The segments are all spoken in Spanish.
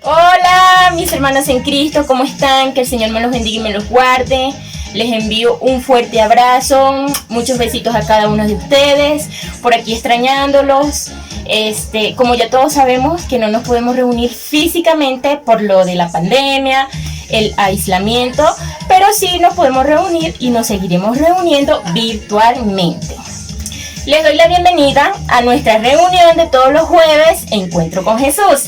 Hola, mis hermanos en Cristo, ¿cómo están? Que el Señor me los bendiga y me los guarde. Les envío un fuerte abrazo, muchos besitos a cada uno de ustedes, por aquí extrañándolos. Como ya todos sabemos que no nos podemos reunir físicamente por lo de la pandemia, el aislamiento, pero sí nos podemos reunir y nos seguiremos reuniendo virtualmente. Les doy la bienvenida a nuestra reunión de todos los jueves, Encuentro con Jesús.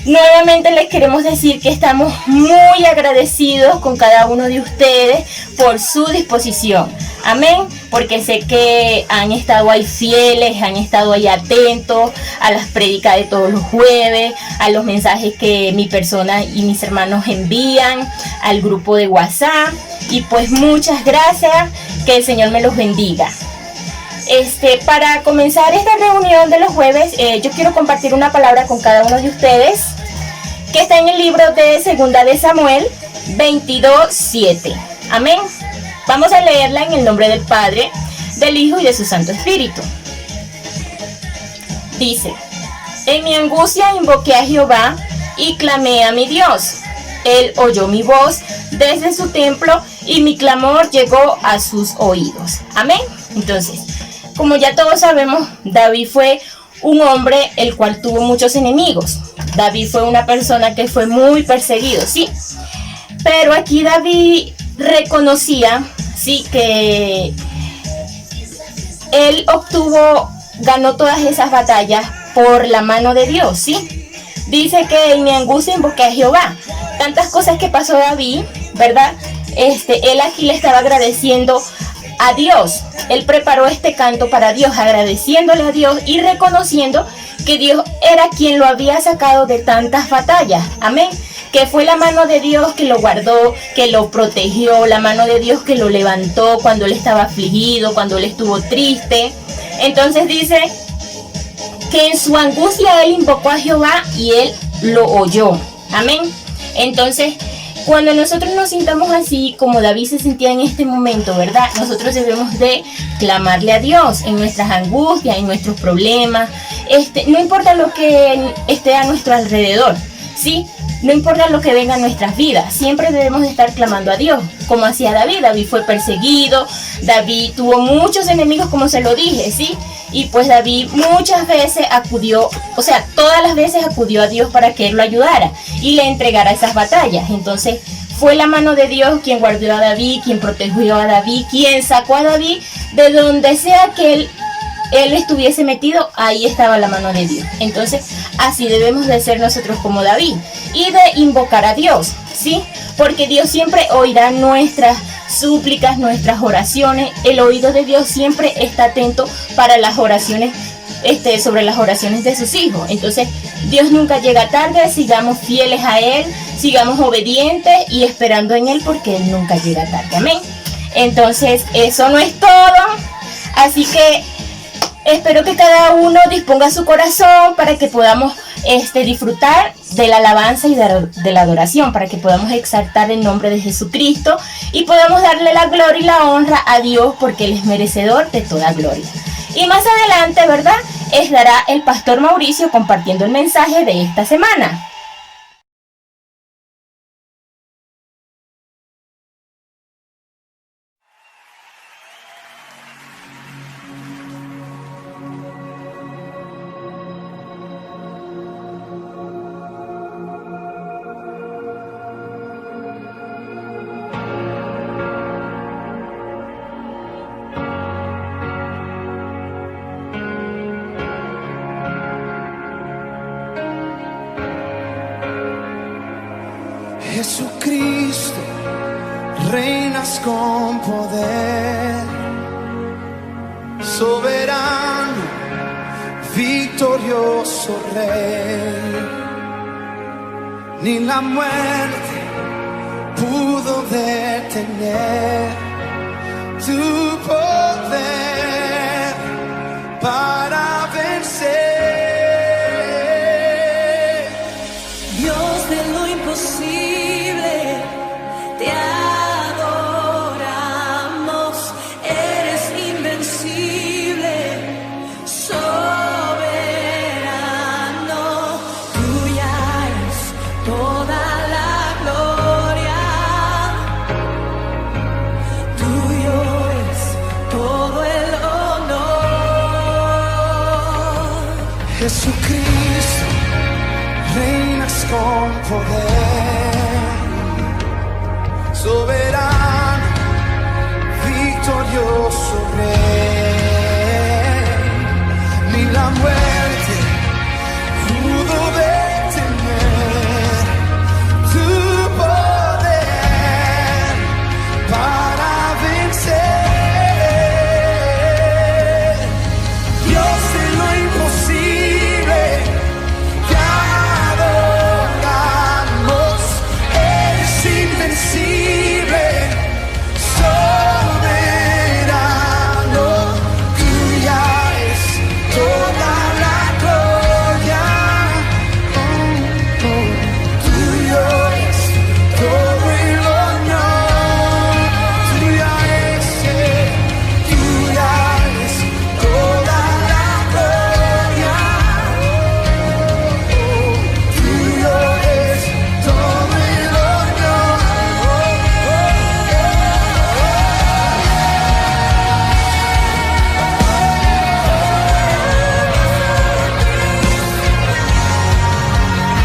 Nuevamente les queremos decir que estamos muy agradecidos con cada uno de ustedes por su disposición. Amén, porque sé que han estado ahí fieles, han estado ahí atentos a las prédicas de todos los jueves, a los mensajes que mi persona y mis hermanos envían, al grupo de WhatsApp. Y pues muchas gracias, que el Señor me los bendiga. Para comenzar esta reunión de los jueves, yo quiero compartir una palabra con cada uno de ustedes que está en el libro de Segunda de Samuel 22:7. Amén. Vamos a leerla en el nombre del Padre, del Hijo y de su Santo Espíritu. Dice: en mi angustia invoqué a Jehová y clamé a mi Dios. Él oyó mi voz desde su templo y mi clamor llegó a sus oídos. Amén. Entonces, como ya todos sabemos, David fue un hombre el cual tuvo muchos enemigos. David fue una persona que fue muy perseguido, ¿sí? Pero aquí David reconocía, ¿sí?, que él ganó todas esas batallas por la mano de Dios, ¿sí? Dice que en mi angustia invoqué a Jehová. Tantas cosas que pasó David, ¿verdad? Él aquí le estaba agradeciendo a Dios. Él preparó este canto para Dios, agradeciéndole a Dios y reconociendo que Dios era quien lo había sacado de tantas batallas. Amén. Que fue la mano de Dios que lo guardó, que lo protegió, la mano de Dios que lo levantó cuando él estaba afligido, cuando él estuvo triste. Entonces dice que en su angustia él invocó a Jehová y él lo oyó. Amén. Entonces, cuando nosotros nos sintamos así como David se sentía en este momento, ¿verdad? Nosotros debemos de clamarle a Dios en nuestras angustias, en nuestros problemas. No importa lo que esté a nuestro alrededor, ¿sí? No importa lo que venga a nuestras vidas, siempre debemos de estar clamando a Dios, como hacía David. David fue perseguido, David tuvo muchos enemigos, como se lo dije, ¿sí? Y pues David muchas veces todas las veces acudió a Dios para que él lo ayudara y le entregara esas batallas. Entonces fue la mano de Dios quien guardó a David, quien protegió a David, quien sacó a David de donde sea que él estuviese metido, ahí estaba la mano de Dios. Entonces así debemos de ser nosotros como David y de invocar a Dios, ¿sí? Porque Dios siempre oirá nuestras súplicas, nuestras oraciones. El oído de Dios siempre está atento para las oraciones, sobre las oraciones de sus hijos. Entonces Dios nunca llega tarde. Sigamos fieles a Él, sigamos obedientes y esperando en Él, porque Él nunca llega tarde. Amén. Entonces eso no es todo, así que espero que cada uno disponga su corazón para que podamos disfrutar de la alabanza y de la adoración, para que podamos exaltar el nombre de Jesucristo y podamos darle la gloria y la honra a Dios, porque Él es merecedor de toda gloria. Y más adelante, ¿verdad?, estará el pastor Mauricio compartiendo el mensaje de esta semana. Jesucristo, reinas con poder, soberano, victorioso Rey. Ni la muerte pudo detener tu poder para vencer. Dios de lo imposible, te adoramos, eres invencible, soberano. Tú Jesucristo, reinas con poder, soberano, victorioso Rey. Ni la muerte pudo detener tu poder para vencer. Dios de lo imposible, te adoramos, eres invencible, soberano, tuya es toda la gloria, tuyo es todo el honor, tuya es toda la gloria, tuyo es todo el honor.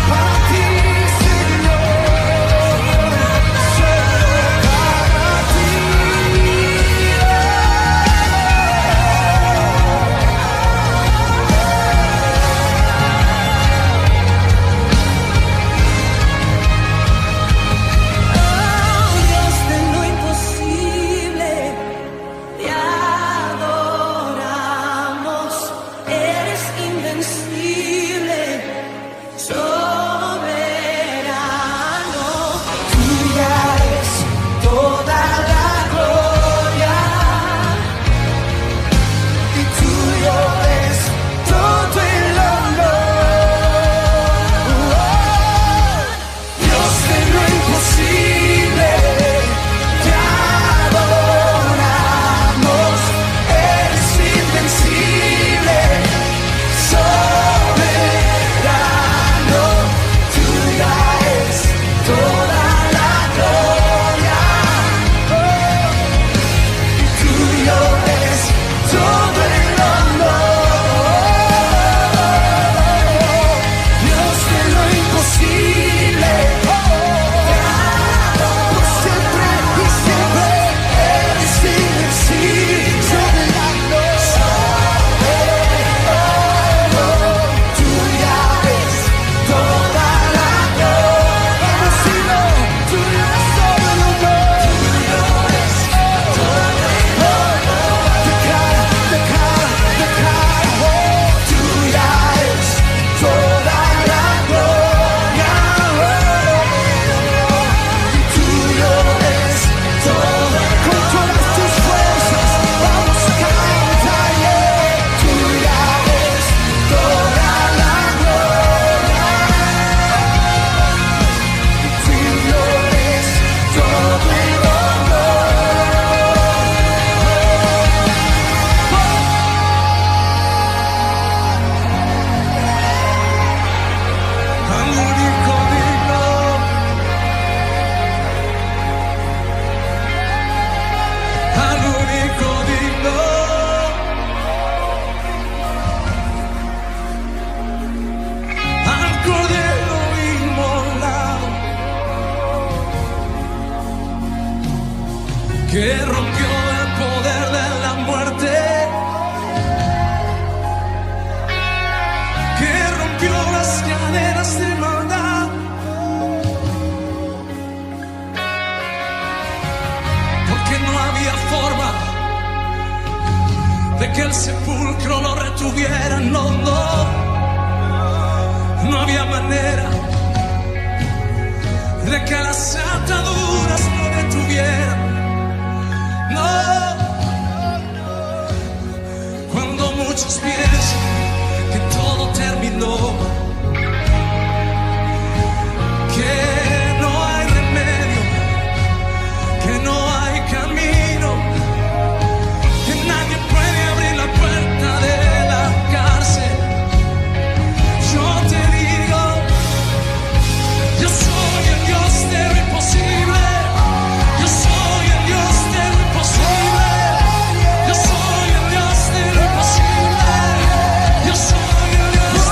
Para ti, Señor, solo para ti. Oh, Dios de lo imposible, te adoramos, eres invencible, soberano, Tuya es toda la gloria y tuyo es todo el honor. Dios de lo imposible, te adoramos, eres invencible, soberano, tuya es toda la gloria, y tuyo es todo el honor. Dios de lo imposible, por siempre y siempre eres invencible, soberano, tuya es toda la gloria. Tuyo es todo el honor, tuyo es todo el honor. Declara, tuya es toda la gloria, y tuyo es todo. Con todas tus fuerzas vamos a cantar, tuya es toda la gloria, y tuyo es todo el al único digno, al único digno, al Cordero inmolado, que rompió el poder de la muerte, que rompió las cadenas de maldad, porque no había forma de que el sepulcro lo retuviera, no había manera de que las ataduras lo detuvieran, cuando muchos piensan que todo terminó, que no hay remedio, que no hay camino, que nadie puede abrir la puerta de la cárcel. Yo te digo, yo soy el Dios de lo imposible, yo soy el Dios de lo imposible, yo soy el Dios de lo imposible, yo soy el Dios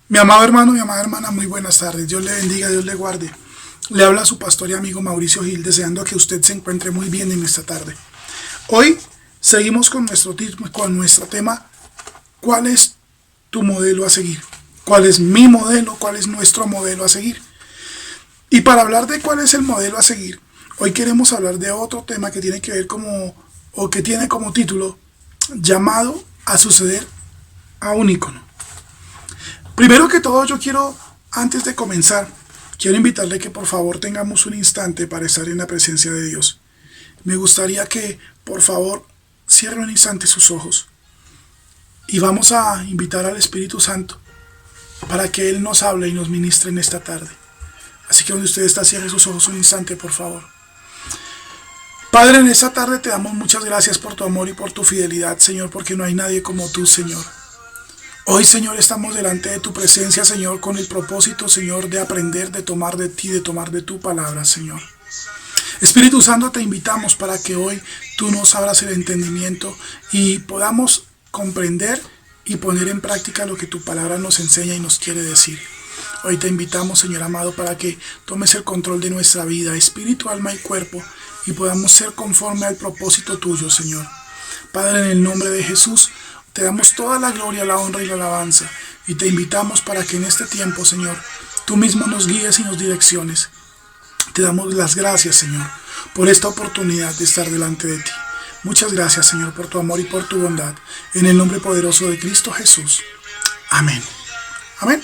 Mi amado hermano, mi amada hermana, muy buenas tardes. Dios le bendiga, Dios le guarde. Le habla su pastor y amigo Mauricio Gil, deseando que usted se encuentre muy bien en esta tarde. Hoy seguimos con nuestro tema, ¿cuál es tu modelo a seguir? ¿Cuál es mi modelo? ¿Cuál es nuestro modelo a seguir? Y para hablar de cuál es el modelo a seguir, hoy queremos hablar de otro tema que tiene que ver que tiene como título, llamado a suceder a un ícono. Primero que todo, antes de comenzar, quiero invitarle que por favor tengamos un instante para estar en la presencia de Dios. Me gustaría que por favor cierre un instante sus ojos y vamos a invitar al Espíritu Santo para que Él nos hable y nos ministre en esta tarde. Así que donde usted está, cierre sus ojos un instante, por favor. Padre, en esta tarde te damos muchas gracias por tu amor y por tu fidelidad, Señor, porque no hay nadie como tú, Señor. Hoy, Señor, estamos delante de tu presencia, Señor, con el propósito, Señor, de aprender, de tomar de ti, de tomar de tu palabra, Señor. Espíritu Santo, te invitamos para que hoy tú nos abras el entendimiento y podamos comprender y poner en práctica lo que tu palabra nos enseña y nos quiere decir. Hoy te invitamos, Señor amado, para que tomes el control de nuestra vida, espíritu, alma y cuerpo, y podamos ser conforme al propósito tuyo, Señor. Padre, en el nombre de Jesús, te damos toda la gloria, la honra y la alabanza, y te invitamos para que en este tiempo, Señor, tú mismo nos guíes y nos direcciones. Te damos las gracias, Señor, por esta oportunidad de estar delante de ti. Muchas gracias, Señor, por tu amor y por tu bondad. En el nombre poderoso de Cristo Jesús. Amén. Amén.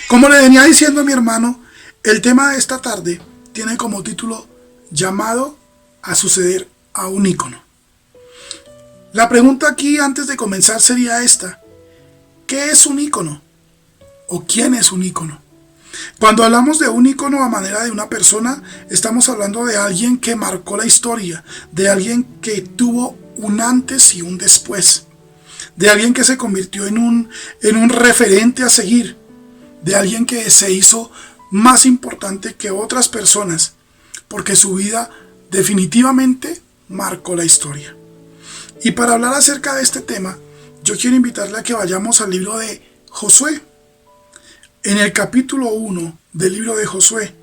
Como le venía diciendo mi hermano, el tema de esta tarde tiene como título, llamado a suceder a un ícono. La pregunta aquí antes de comenzar sería esta: ¿qué es un ícono? ¿O quién es un ícono? Cuando hablamos de un ícono a manera de una persona, estamos hablando de alguien que marcó la historia, de alguien que tuvo un antes y un después, de alguien que se convirtió en un referente a seguir, de alguien que se hizo más importante que otras personas, porque su vida definitivamente marcó la historia. Y para hablar acerca de este tema, yo quiero invitarle a que vayamos al libro de Josué. En el capítulo 1 del libro de Josué,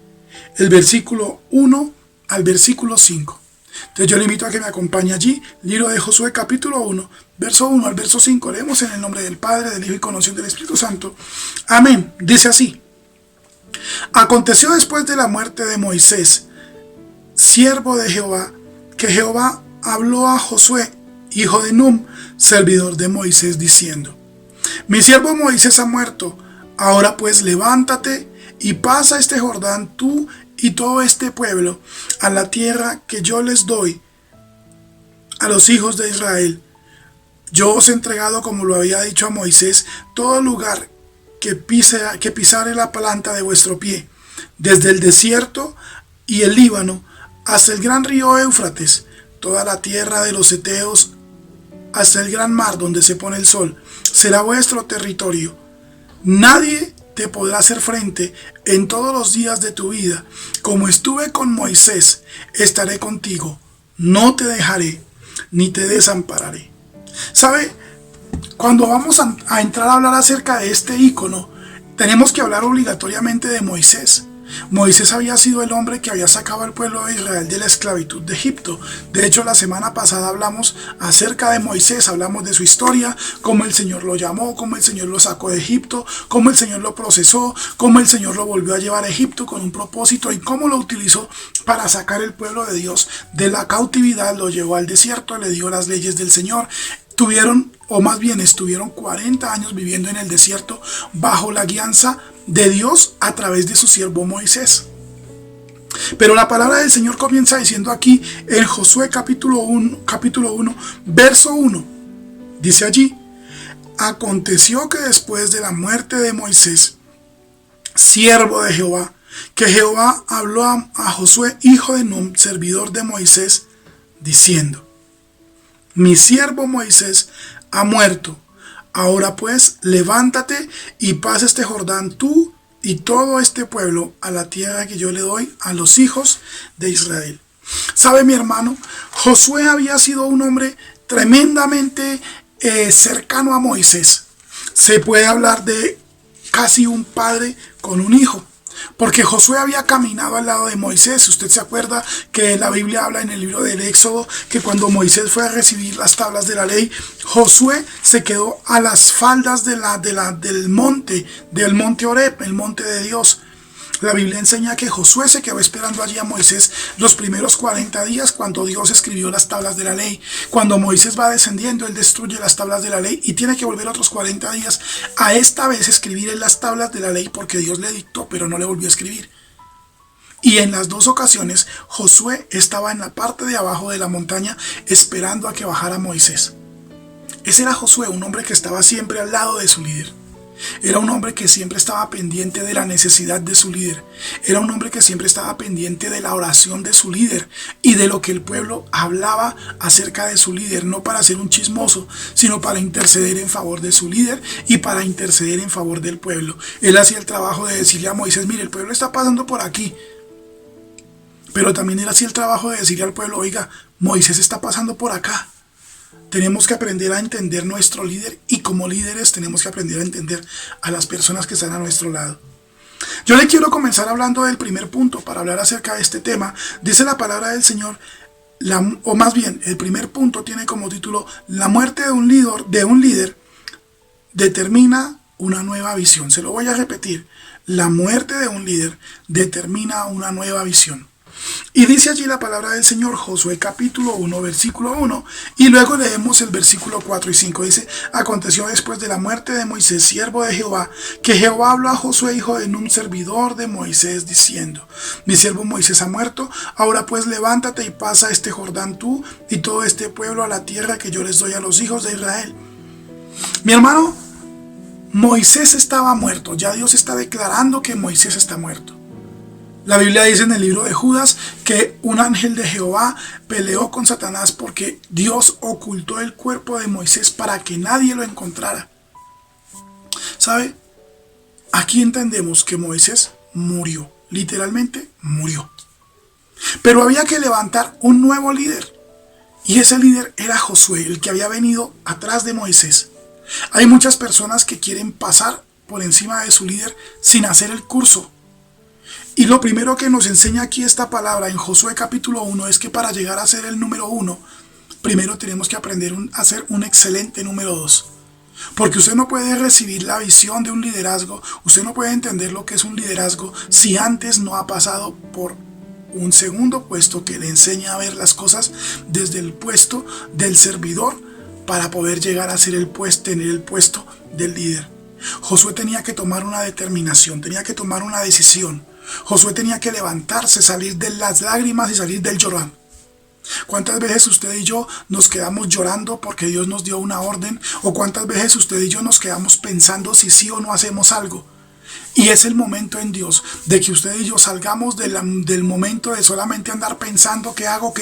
el versículo 1 al versículo 5. Entonces yo le invito a que me acompañe allí, libro de Josué capítulo 1, verso 1 al verso 5. Leemos en el nombre del Padre, del Hijo y con unción del Espíritu Santo. Amén. Dice así: Aconteció después de la muerte de Moisés, siervo de Jehová, que Jehová habló a Josué, hijo de Nun, servidor de Moisés, diciendo: Mi siervo Moisés ha muerto. Ahora pues levántate y pasa este Jordán, tú y todo este pueblo, a la tierra que yo les doy a los hijos de Israel. Yo os he entregado, como lo había dicho a Moisés, todo lugar que pisare la planta de vuestro pie, desde el desierto y el Líbano hasta el gran río Éufrates, toda la tierra de los heteos hasta el gran mar donde se pone el sol, será vuestro territorio. Nadie te podrá hacer frente en todos los días de tu vida. Como estuve con Moisés, estaré contigo. No te dejaré, ni te desampararé. ¿Sabe? Cuando vamos a entrar a hablar acerca de este ícono, tenemos que hablar obligatoriamente de Moisés. Moisés había sido el hombre que había sacado al pueblo de Israel de la esclavitud de Egipto. De hecho, la semana pasada hablamos acerca de Moisés, hablamos de su historia, cómo el Señor lo llamó, cómo el Señor lo sacó de Egipto, cómo el Señor lo procesó, cómo el Señor lo volvió a llevar a Egipto con un propósito y cómo lo utilizó para sacar el pueblo de Dios de la cautividad, lo llevó al desierto, le dio las leyes del Señor. Estuvieron 40 años viviendo en el desierto bajo la guianza de Dios a través de su siervo Moisés. Pero la palabra del Señor comienza diciendo aquí en Josué capítulo 1, verso 1. Dice allí: Aconteció que después de la muerte de Moisés, siervo de Jehová, que Jehová habló a Josué, hijo de Nun, servidor de Moisés, diciendo: Mi siervo Moisés ha muerto. Ahora pues, levántate y pasa este Jordán, tú y todo este pueblo, a la tierra que yo le doy a los hijos de Israel. ¿Sabe, mi hermano? Josué había sido un hombre tremendamente cercano a Moisés. Se puede hablar de casi un padre con un hijo. Porque Josué había caminado al lado de Moisés. Usted se acuerda que la Biblia habla en el libro del Éxodo que cuando Moisés fue a recibir las tablas de la ley, Josué se quedó a las faldas del monte Horeb, el monte de Dios. La Biblia enseña que Josué se quedó esperando allí a Moisés los primeros 40 días cuando Dios escribió las tablas de la ley. Cuando Moisés va descendiendo, él destruye las tablas de la ley y tiene que volver otros 40 días a esta vez escribir en las tablas de la ley porque Dios le dictó, pero no le volvió a escribir. Y en las dos ocasiones, Josué estaba en la parte de abajo de la montaña esperando a que bajara Moisés. Ese era Josué, un hombre que estaba siempre al lado de su líder. Era un hombre que siempre estaba pendiente de la necesidad de su líder. Era un hombre que siempre estaba pendiente de la oración de su líder y de lo que el pueblo hablaba acerca de su líder, no para ser un chismoso, sino para interceder en favor de su líder y para interceder en favor del pueblo. Él hacía el trabajo de decirle a Moisés, mire, el pueblo está pasando por aquí. Pero también él hacía el trabajo de decirle al pueblo, oiga, Moisés está pasando por acá. Tenemos que aprender a entender nuestro líder y como líderes tenemos que aprender a entender a las personas que están a nuestro lado. Yo le quiero comenzar hablando del primer punto para hablar acerca de este tema. Dice la palabra del Señor, o más bien, el primer punto tiene como título, la muerte de un líder determina una nueva visión. Se lo voy a repetir, la muerte de un líder determina una nueva visión. Y dice allí la palabra del Señor, Josué capítulo 1, versículo 1, y luego leemos el versículo 4 y 5. Dice, aconteció después de la muerte de Moisés, siervo de Jehová, que Jehová habló a Josué, hijo de Nun, servidor de Moisés, diciendo, mi siervo Moisés ha muerto, ahora pues levántate y pasa este Jordán tú y todo este pueblo a la tierra que yo les doy a los hijos de Israel. Mi hermano, Moisés estaba muerto, ya Dios está declarando que Moisés está muerto. La Biblia dice en el libro de Judas que un ángel de Jehová peleó con Satanás porque Dios ocultó el cuerpo de Moisés para que nadie lo encontrara. ¿Sabe? Aquí entendemos que Moisés murió, literalmente murió. Pero había que levantar un nuevo líder. Y ese líder era Josué, el que había venido atrás de Moisés. Hay muchas personas que quieren pasar por encima de su líder sin hacer el curso. Y lo primero que nos enseña aquí esta palabra en Josué capítulo 1 es que para llegar a ser el número 1, primero tenemos que aprender a ser un excelente número 2. Porque usted no puede recibir la visión de un liderazgo, usted no puede entender lo que es un liderazgo si antes no ha pasado por un segundo puesto que le enseña a ver las cosas desde el puesto del servidor para poder llegar a ser tener el puesto del líder. Josué tenía que tomar una determinación, tenía que tomar una decisión. Josué tenía que levantarse, salir de las lágrimas y salir del llorar. ¿Cuántas veces usted y yo nos quedamos llorando porque Dios nos dio una orden? ¿O cuántas veces usted y yo nos quedamos pensando si sí o no hacemos algo? Y es el momento en Dios de que usted y yo salgamos del momento de solamente andar pensando qué hago,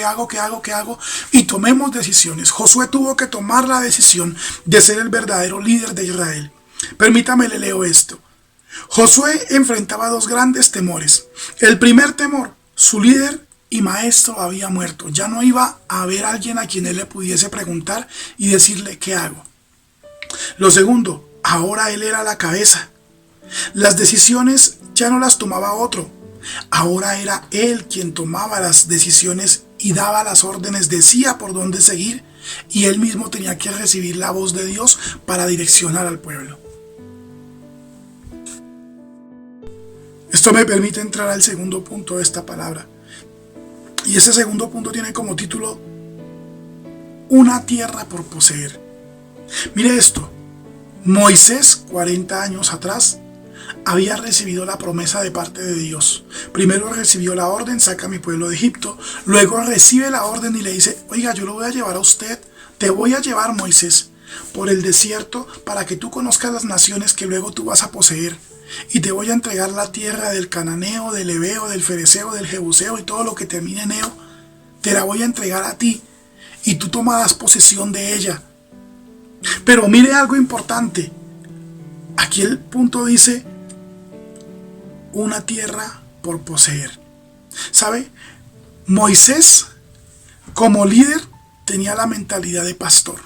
y tomemos decisiones. Josué tuvo que tomar la decisión de ser el verdadero líder de Israel. Permítame, le leo esto. Josué enfrentaba dos grandes temores. El primer temor, su líder y maestro había muerto. Ya no iba a haber alguien a quien él le pudiese preguntar y decirle qué hago. Lo segundo, ahora él era la cabeza. Las decisiones ya no las tomaba otro. Ahora era él quien tomaba las decisiones y daba las órdenes, decía por dónde seguir, y él mismo tenía que recibir la voz de Dios para direccionar al pueblo. Esto me permite entrar al segundo punto de esta palabra. Y ese segundo punto tiene como título una tierra por poseer. Mire esto. Moisés, 40 años atrás, había recibido la promesa de parte de Dios. Primero recibió la orden, saca a mi pueblo de Egipto. Luego recibe la orden y le dice, oiga, yo lo voy a llevar a usted. Te voy a llevar, Moisés, por el desierto para que tú conozcas las naciones que luego tú vas a poseer. Y te voy a entregar la tierra del cananeo, del heveo, del fereceo, del jebuseo y todo lo que termine en eo. Te la voy a entregar a ti y tú tomarás posesión de ella. Pero mire algo importante. Aquí el punto dice una tierra por poseer. ¿Sabe? Moisés como líder tenía la mentalidad de pastor.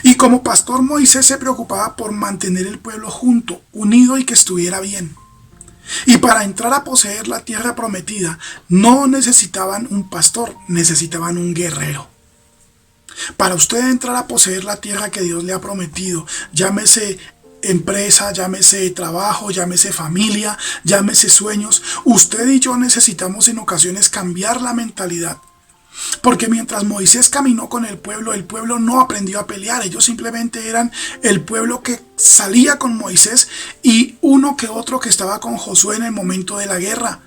Y como pastor, Moisés se preocupaba por mantener el pueblo junto, unido y que estuviera bien. Y para entrar a poseer la tierra prometida, no necesitaban un pastor, necesitaban un guerrero. Para usted entrar a poseer la tierra que Dios le ha prometido, llámese empresa, llámese trabajo, llámese familia, llámese sueños, usted y yo necesitamos en ocasiones cambiar la mentalidad. Porque mientras Moisés caminó con el pueblo no aprendió a pelear. Ellos simplemente eran el pueblo que salía con Moisés y uno que otro que estaba con Josué en el momento de la guerra.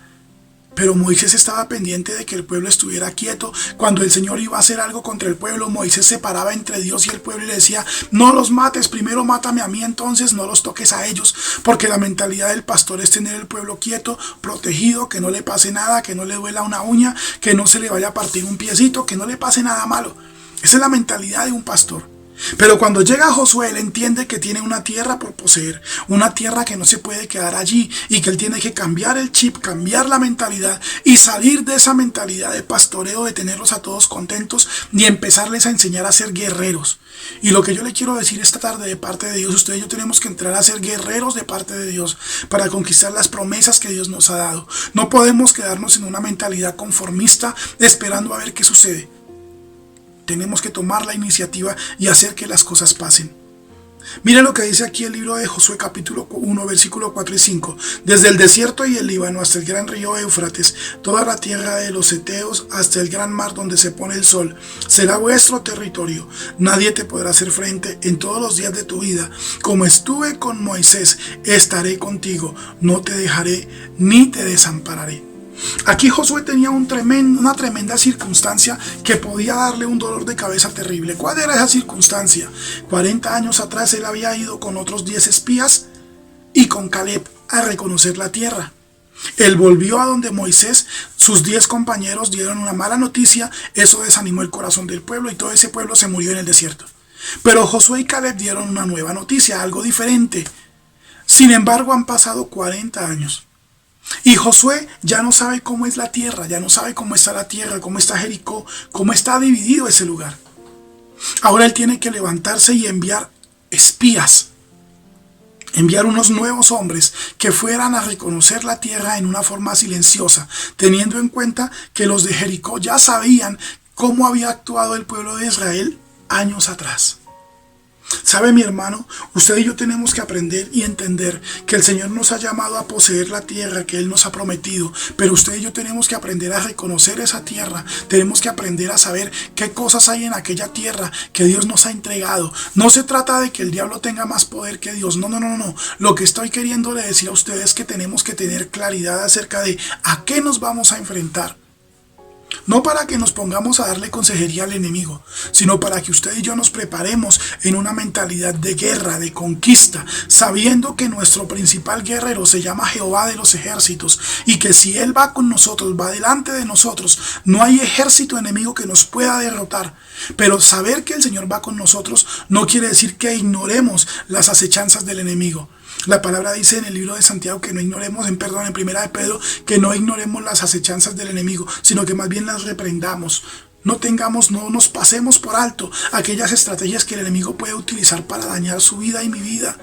Pero Moisés estaba pendiente de que el pueblo estuviera quieto. Cuando el Señor iba a hacer algo contra el pueblo, Moisés se paraba entre Dios y el pueblo y le decía: no los mates, primero mátame a mí, entonces no los toques a ellos. Porque la mentalidad del pastor es tener el pueblo quieto, protegido, que no le pase nada, que no le duela una uña, que no se le vaya a partir un piecito, que no le pase nada malo. Esa es la mentalidad de un pastor. Pero cuando llega Josué, él entiende que tiene una tierra por poseer, una tierra que no se puede quedar allí y que él tiene que cambiar el chip, cambiar la mentalidad y salir de esa mentalidad de pastoreo, de tenerlos a todos contentos y empezarles a enseñar a ser guerreros. Y lo que yo le quiero decir esta tarde de parte de Dios, usted y yo tenemos que entrar a ser guerreros de parte de Dios para conquistar las promesas que Dios nos ha dado. No podemos quedarnos en una mentalidad conformista esperando a ver qué sucede. Tenemos que tomar la iniciativa y hacer que las cosas pasen. Miren lo que dice aquí el libro de Josué capítulo 1 versículo 4 y 5. Desde el desierto y el Líbano hasta el gran río Éufrates, toda la tierra de los heteos hasta el gran mar donde se pone el sol, será vuestro territorio. Nadie te podrá hacer frente en todos los días de tu vida. Como estuve con Moisés, estaré contigo. No te dejaré ni te desampararé. Aquí Josué tenía una tremenda circunstancia que podía darle un dolor de cabeza terrible. ¿Cuál era esa circunstancia? 40 años atrás él había ido con otros 10 espías y con Caleb a reconocer la tierra. Él volvió a donde Moisés, sus 10 compañeros dieron una mala noticia, eso desanimó el corazón del pueblo y todo ese pueblo se murió en el desierto. Pero Josué y Caleb dieron una nueva noticia, algo diferente. Sin embargo, han pasado 40 años. Y Josué ya no sabe cómo es la tierra, ya no sabe cómo está la tierra, cómo está Jericó, cómo está dividido ese lugar. Ahora él tiene que levantarse y enviar espías, enviar unos nuevos hombres que fueran a reconocer la tierra en una forma silenciosa, teniendo en cuenta que los de Jericó ya sabían cómo había actuado el pueblo de Israel años atrás. ¿Sabe, mi hermano? Usted y yo tenemos que aprender y entender que el Señor nos ha llamado a poseer la tierra que Él nos ha prometido, pero usted y yo tenemos que aprender a reconocer esa tierra, tenemos que aprender a saber qué cosas hay en aquella tierra que Dios nos ha entregado. No se trata de que el diablo tenga más poder que Dios, no. Lo que estoy queriéndole decir a ustedes es que tenemos que tener claridad acerca de a qué nos vamos a enfrentar. No para que nos pongamos a darle consejería al enemigo, sino para que usted y yo nos preparemos en una mentalidad de guerra, de conquista, sabiendo que nuestro principal guerrero se llama Jehová de los ejércitos y que si Él va con nosotros, va delante de nosotros, no hay ejército enemigo que nos pueda derrotar. Pero saber que el Señor va con nosotros no quiere decir que ignoremos las acechanzas del enemigo. La palabra dice en el libro de Santiago que no ignoremos, en primera de Pedro, que no ignoremos las acechanzas del enemigo, sino que más bien las reprendamos. No nos pasemos por alto aquellas estrategias que el enemigo puede utilizar para dañar su vida y mi vida.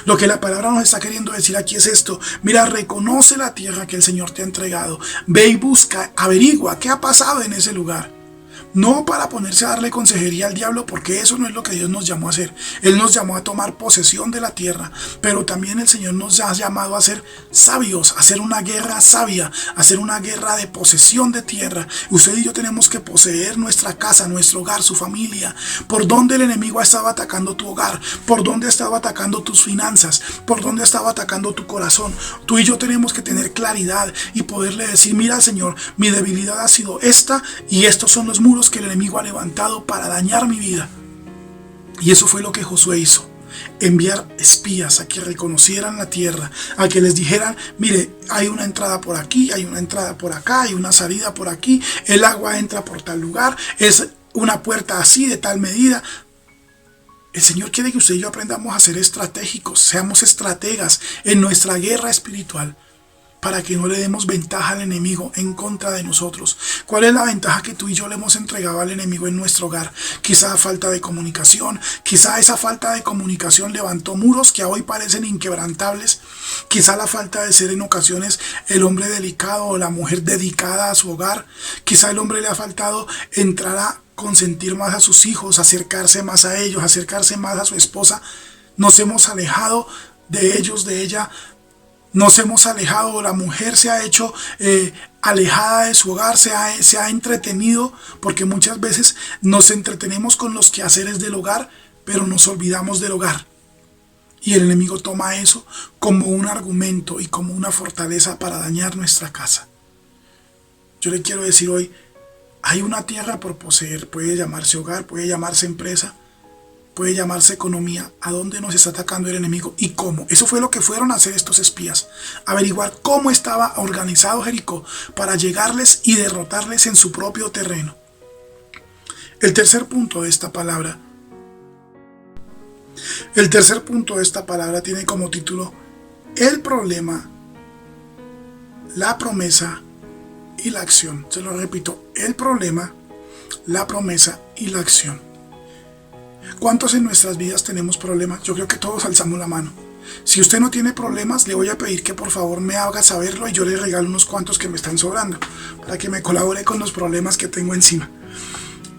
Lo que la palabra nos está queriendo decir aquí es esto: mira, reconoce la tierra que el Señor te ha entregado, ve y busca, averigua qué ha pasado en ese lugar. No para ponerse a darle consejería al diablo, porque eso no es lo que Dios nos llamó a hacer. Él nos llamó a tomar posesión de la tierra, pero también el Señor nos ha llamado a ser sabios, a hacer una guerra sabia, a hacer una guerra de posesión de tierra. Usted y yo tenemos que poseer nuestra casa, nuestro hogar, su familia. Por donde el enemigo ha estado atacando tu hogar, por donde ha estado atacando tus finanzas, por donde ha estado atacando tu corazón. Tú y yo tenemos que tener claridad y poderle decir: mira, Señor, mi debilidad ha sido esta y estos son los muros que el enemigo ha levantado para dañar mi vida. Y eso fue lo que Josué hizo: enviar espías a que reconocieran la tierra, a que les dijeran: mire, hay una entrada por aquí, hay una entrada por acá, hay una salida por aquí, el agua entra por tal lugar, es una puerta así, de tal medida. El Señor quiere que usted y yo aprendamos a ser estratégicos, seamos estrategas en nuestra guerra espiritual. para que no le demos ventaja al enemigo en contra de nosotros. ¿Cuál es la ventaja que tú y yo le hemos entregado al enemigo en nuestro hogar? Quizá falta de comunicación, quizá esa falta de comunicación levantó muros que hoy parecen inquebrantables, quizá la falta de ser en ocasiones el hombre delicado o la mujer dedicada a su hogar, quizá el hombre le ha faltado entrar a consentir más a sus hijos, acercarse más a ellos, acercarse más a su esposa. Nos hemos alejado de ellos, de ella. Nos hemos alejado, la mujer se ha hecho alejada de su hogar, se ha entretenido, porque muchas veces nos entretenemos con los quehaceres del hogar, pero nos olvidamos del hogar. Y el enemigo toma eso como un argumento y como una fortaleza para dañar nuestra casa. Yo le quiero decir hoy, hay una tierra por poseer, puede llamarse hogar, puede llamarse empresa, puede llamarse economía. ¿A dónde nos está atacando el enemigo y cómo? Eso fue lo que fueron a hacer estos espías, averiguar cómo estaba organizado Jericó para llegarles y derrotarles en su propio terreno. El tercer punto de esta palabra tiene como título el problema, la promesa y la acción. Se lo repito, el problema, la promesa y la acción. ¿Cuántos en nuestras vidas tenemos problemas? Yo creo que todos alzamos la mano. Si usted no tiene problemas, le voy a pedir que por favor me haga saberlo y yo le regalo unos cuantos que me están sobrando para que me colabore con los problemas que tengo encima.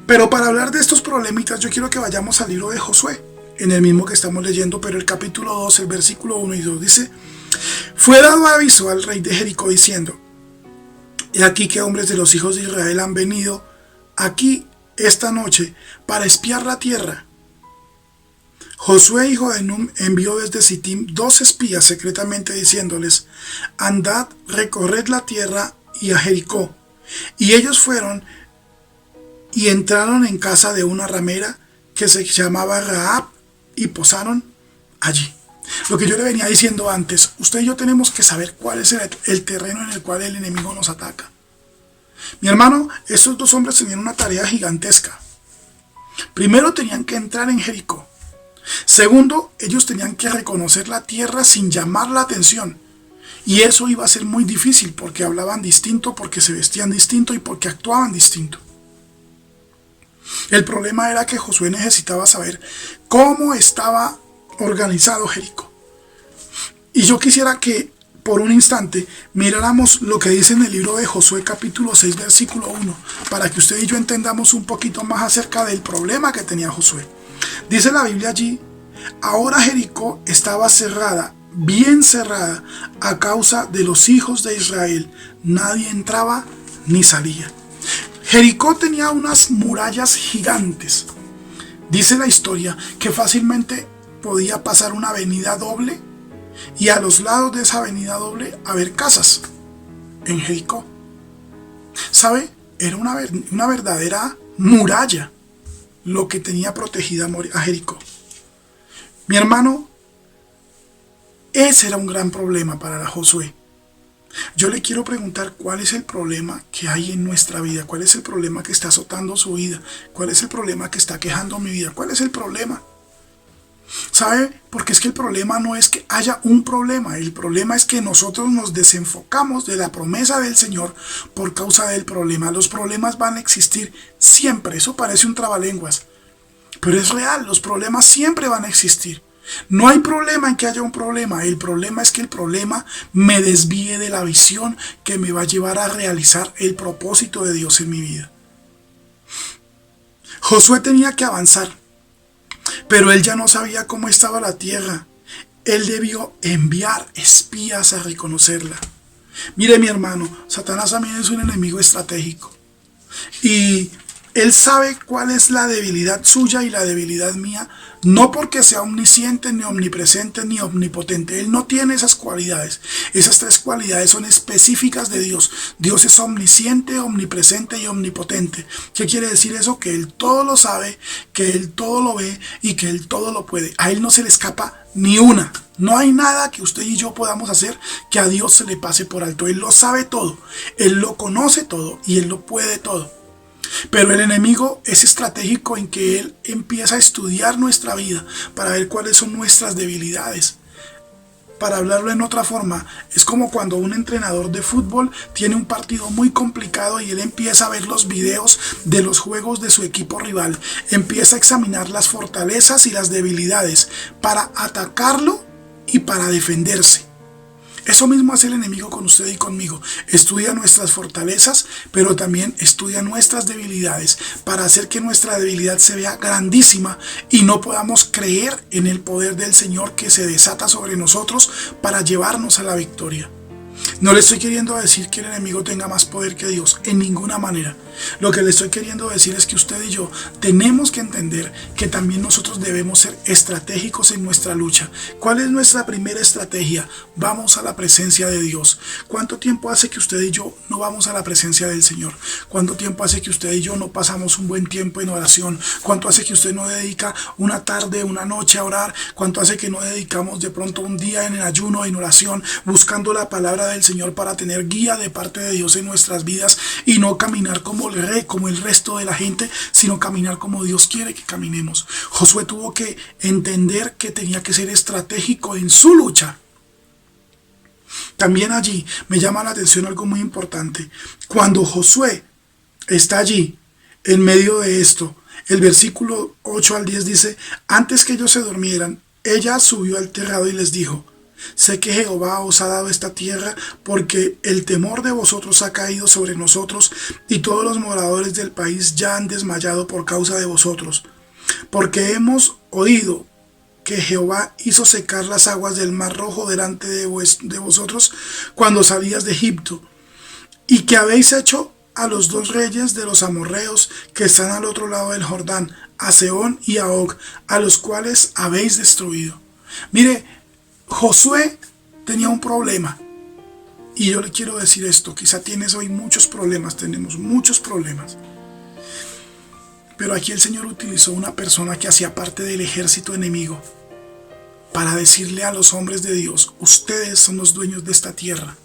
Pero para hablar de estos problemitas, yo quiero que vayamos al libro de Josué, en el mismo que estamos leyendo, pero el capítulo 2, el versículo 1 y 2 dice: fue dado aviso al rey de Jericó diciendo: he aquí que hombres de los hijos de Israel han venido aquí esta noche para espiar la tierra. Josué, hijo de Nun, envió desde Sittim 2 espías secretamente diciéndoles: andad, recorred la tierra y a Jericó. Y ellos fueron y entraron en casa de una ramera que se llamaba Rahab y posaron allí. Lo que yo le venía diciendo antes, usted y yo tenemos que saber cuál es el terreno en el cual el enemigo nos ataca. Mi hermano, estos 2 hombres tenían una tarea gigantesca. Primero, tenían que entrar en Jericó. Segundo, ellos tenían que reconocer la tierra sin llamar la atención. Y eso iba a ser muy difícil porque hablaban distinto, porque se vestían distinto y porque actuaban distinto. El problema era que Josué necesitaba saber cómo estaba organizado Jericó. Y yo quisiera que por un instante miráramos lo que dice en el libro de Josué capítulo 6 versículo 1, para que usted y yo entendamos un poquito más acerca del problema que tenía Josué. Dice la Biblia allí: ahora Jericó estaba cerrada, bien cerrada, a causa de los hijos de Israel. Nadie entraba ni salía. Jericó tenía unas murallas gigantes. Dice la historia que fácilmente podía pasar una avenida doble y a los lados de esa avenida doble haber casas en Jericó. ¿Sabe? Era una verdadera muralla lo que tenía protegida a Jericó. Mi hermano, ese era un gran problema para Josué. Yo le quiero preguntar cuál es el problema que hay en nuestra vida, cuál es el problema que está azotando su vida, cuál es el problema que está quejando mi vida, cuál es el problema. ¿Sabe? Porque es que el problema no es que haya un problema, el problema es que nosotros nos desenfocamos de la promesa del Señor por causa del problema. Los problemas van a existir siempre, eso parece un trabalenguas, pero es real, los problemas siempre van a existir. No hay problema en que haya un problema, el problema es que el problema me desvíe de la visión que me va a llevar a realizar el propósito de Dios en mi vida. Josué tenía que avanzar, pero él ya no sabía cómo estaba la tierra. Él debió enviar espías a reconocerla. Mire, mi hermano, Satanás también es un enemigo estratégico. Y él sabe cuál es la debilidad suya y la debilidad mía, no porque sea omnisciente, ni omnipresente, ni omnipotente. Él no tiene esas cualidades. Esas 3 cualidades son específicas de Dios. Dios es omnisciente, omnipresente y omnipotente. ¿Qué quiere decir eso? Que Él todo lo sabe, que Él todo lo ve y que Él todo lo puede. A Él no se le escapa ni una. No hay nada que usted y yo podamos hacer que a Dios se le pase por alto. Él lo sabe todo, Él lo conoce todo y Él lo puede todo. Pero el enemigo es estratégico en que él empieza a estudiar nuestra vida para ver cuáles son nuestras debilidades. para hablarlo en otra forma, es como cuando un entrenador de fútbol tiene un partido muy complicado y él empieza a ver los videos de los juegos de su equipo rival, empieza a examinar las fortalezas y las debilidades para atacarlo y para defenderse. Eso mismo hace el enemigo con usted y conmigo. Estudia nuestras fortalezas, pero también estudia nuestras debilidades para hacer que nuestra debilidad se vea grandísima y no podamos creer en el poder del Señor que se desata sobre nosotros para llevarnos a la victoria. No le estoy queriendo decir que el enemigo tenga más poder que Dios, en ninguna manera. Lo que le estoy queriendo decir es que usted y yo tenemos que entender que también nosotros debemos ser estratégicos en nuestra lucha. ¿Cuál es nuestra primera estrategia? Vamos a la presencia de Dios. ¿Cuánto tiempo hace que usted y yo no vamos a la presencia del Señor? ¿Cuánto tiempo hace que usted y yo no pasamos un buen tiempo en oración? ¿Cuánto hace que usted no dedica una tarde, una noche a orar? ¿Cuánto hace que no dedicamos de pronto un día en el ayuno, en oración, buscando la palabra del Señor para tener guía de parte de Dios en nuestras vidas y no caminar como el resto de la gente, sino caminar como Dios quiere que caminemos? Josué tuvo que entender que tenía que ser estratégico en su lucha. También allí me llama la atención algo muy importante. Cuando Josué está allí, en medio de esto, el versículo 8 al 10 dice: antes que ellos se durmieran, ella subió al terrado y les dijo: sé que Jehová os ha dado esta tierra, porque el temor de vosotros ha caído sobre nosotros, y todos los moradores del país ya han desmayado por causa de vosotros. Porque hemos oído que Jehová hizo secar las aguas del mar Rojo delante de vosotros cuando salías de Egipto, y que habéis hecho a los dos reyes de los amorreos que están al otro lado del Jordán, a Sehón y a Og, a los cuales habéis destruido. Mire, Josué tenía un problema, y yo le quiero decir esto: quizá tienes hoy muchos problemas, tenemos muchos problemas, pero aquí el Señor utilizó una persona que hacía parte del ejército enemigo para decirle a los hombres de Dios: ustedes son los dueños de esta tierra.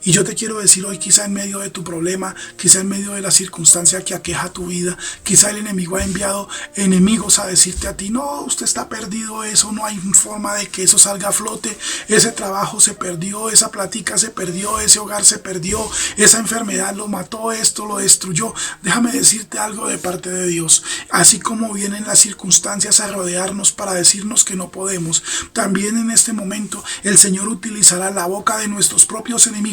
Y yo te quiero decir hoy, quizá en medio de tu problema, quizá en medio de la circunstancia que aqueja tu vida, quizá el enemigo ha enviado enemigos a decirte a ti: no, usted está perdido, eso no hay forma de que eso salga a flote, ese trabajo se perdió, esa plática se perdió, ese hogar se perdió, esa enfermedad lo mató, esto lo destruyó. Déjame decirte algo de parte de Dios: así como vienen las circunstancias a rodearnos para decirnos que no podemos, también en este momento el Señor utilizará la boca de nuestros propios enemigos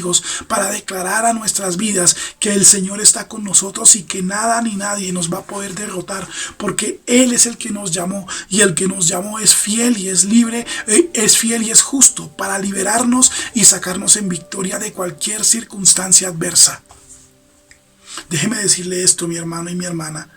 para declarar a nuestras vidas que el Señor está con nosotros y que nada ni nadie nos va a poder derrotar, porque Él es el que nos llamó, y el que nos llamó es fiel y es libre, es fiel y es justo para liberarnos y sacarnos en victoria de cualquier circunstancia adversa. Déjeme decirle esto, mi hermano y mi hermana: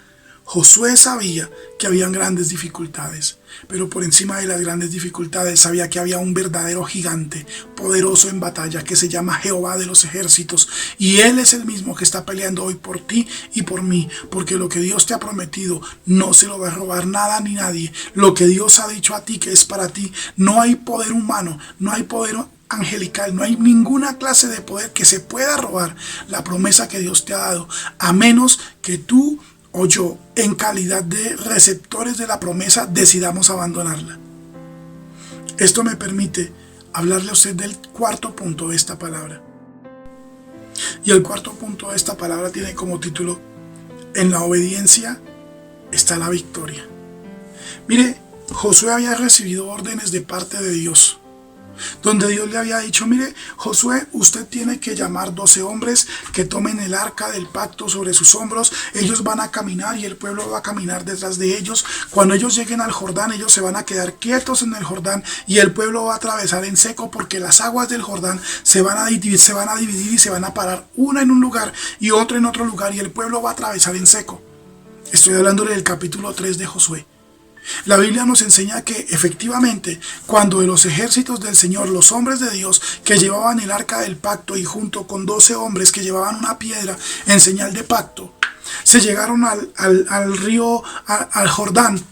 Josué sabía que habían grandes dificultades, pero por encima de las grandes dificultades sabía que había un verdadero gigante, poderoso en batalla, que se llama Jehová de los ejércitos, y Él es el mismo que está peleando hoy por ti y por mí, porque lo que Dios te ha prometido no se lo va a robar nada ni nadie. Lo que Dios ha dicho a ti que es para ti, no hay poder humano, no hay poder angelical, no hay ninguna clase de poder que se pueda robar la promesa que Dios te ha dado, a menos que tú o yo, en calidad de receptores de la promesa, decidamos abandonarla. Esto me permite hablarle a usted del cuarto punto de esta palabra. Y el cuarto punto de esta palabra tiene como título: en la obediencia está la victoria. Mire, Josué había recibido órdenes de parte de Dios, donde Dios le había dicho: mire, Josué, usted tiene que llamar 12 hombres que tomen el arca del pacto sobre sus hombros. Ellos van a caminar y el pueblo va a caminar detrás de ellos. Cuando ellos lleguen al Jordán, ellos se van a quedar quietos en el Jordán y el pueblo va a atravesar en seco, porque las aguas del Jordán se van a dividir y se van a parar, una en un lugar y otra en otro lugar, y el pueblo va a atravesar en seco. Estoy hablándole del capítulo 3 de Josué. La Biblia nos enseña que efectivamente, cuando de los ejércitos del Señor, los hombres de Dios que llevaban el arca del pacto, y junto con 12 hombres que llevaban una piedra en señal de pacto, se llegaron al río, al Jordán,